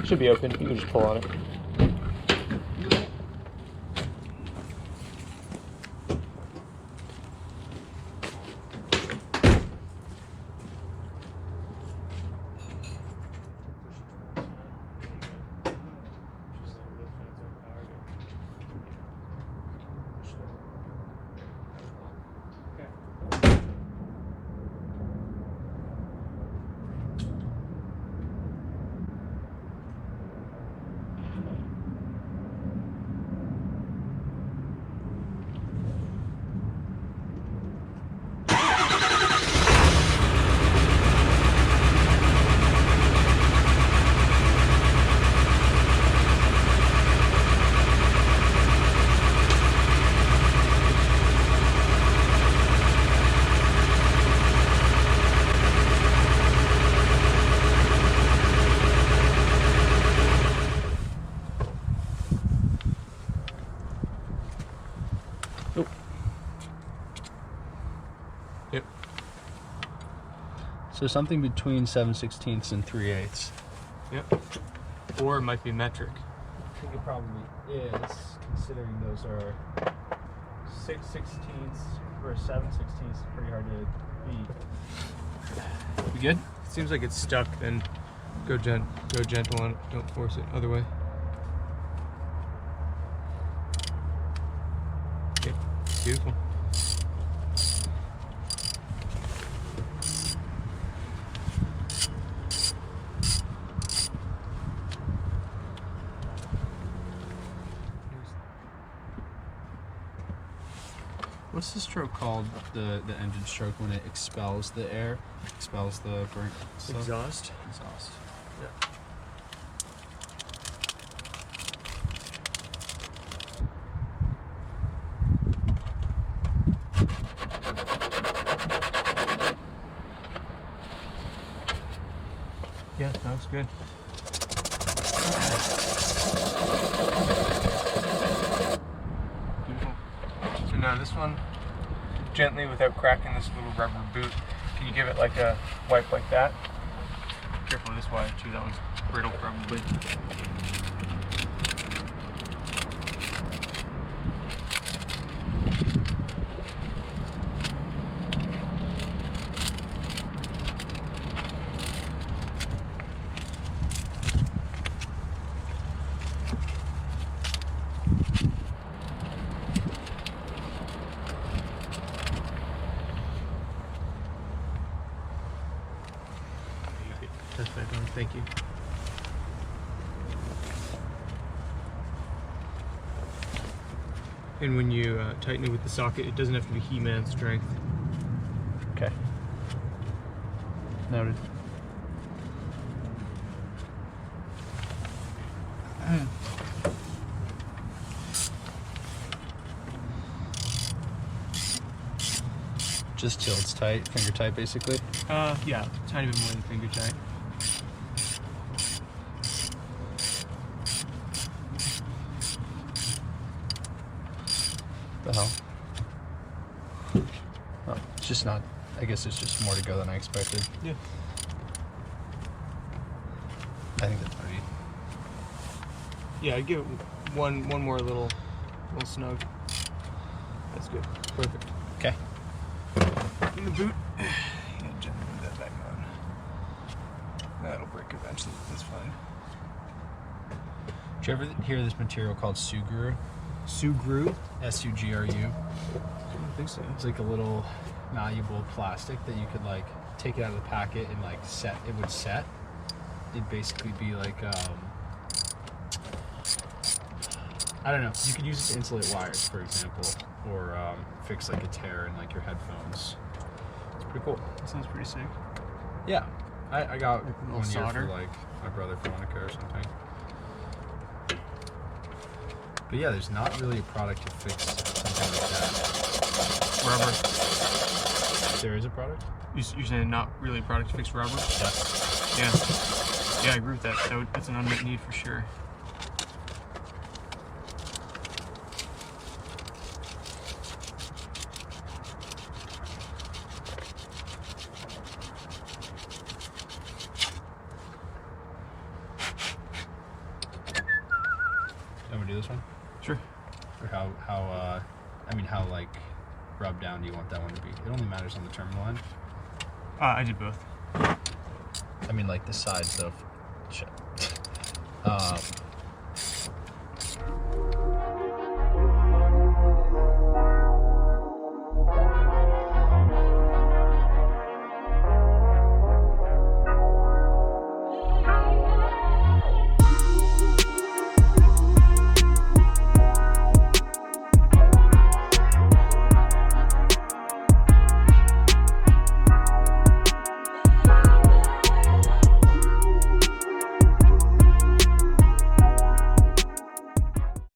Should be open. You can just pull on it. Yep. So something between 7/16 and 3/8. Yep. Or it might be metric. I think it probably is, considering those are 6/16 or 7/16 is pretty hard to beat. We good? Seems like it's stuck, then go gentle on it. Don't force it. Other way. Okay. Beautiful. What's the stroke called? The engine stroke when it expels the air, expels the burnt stuff? Exhaust. Exhaust. Yeah. Yeah, that looks good. Beautiful. So now this one, gently without cracking this little rubber boot, can you give it like a wipe like that? Careful with this wire too, that one's brittle probably. That's fine, thank you. And when you tighten it with the socket, it doesn't have to be He-Man strength. Okay. Noted. Just till it's tight, finger tight basically? Yeah, tiny bit more than finger tight. The hell? Oh, it's just not, I guess it's just more to go than I expected. Yeah. I think that's pretty. Yeah, I'd give it one more little snug. That's good. Perfect. Okay. In the boot. Yeah, gently move that back on. That'll break eventually, that's fine. Did you ever hear this material called Sugru? Sugru? S-U-G-R-U. I don't think so. It's like a little malleable plastic that you could like take it out of the packet and like set. It would set. It'd basically be like I don't know. You could use it to insulate wires, for example, or fix like a tear in like your headphones. It's pretty cool. That sounds pretty sick. Yeah, I got one year solder. for like my brother for Monica or something. But yeah, there's not really a product to fix something like that. Rubber. There is a product? You're saying not really a product to fix rubber? Yes. Yeah. Yeah, I agree with that. That's an unmet need for sure. do this one? Sure. Or how like rubbed down do you want that one to be? It only matters on the terminal end. I did both. I mean, like the sides of shit.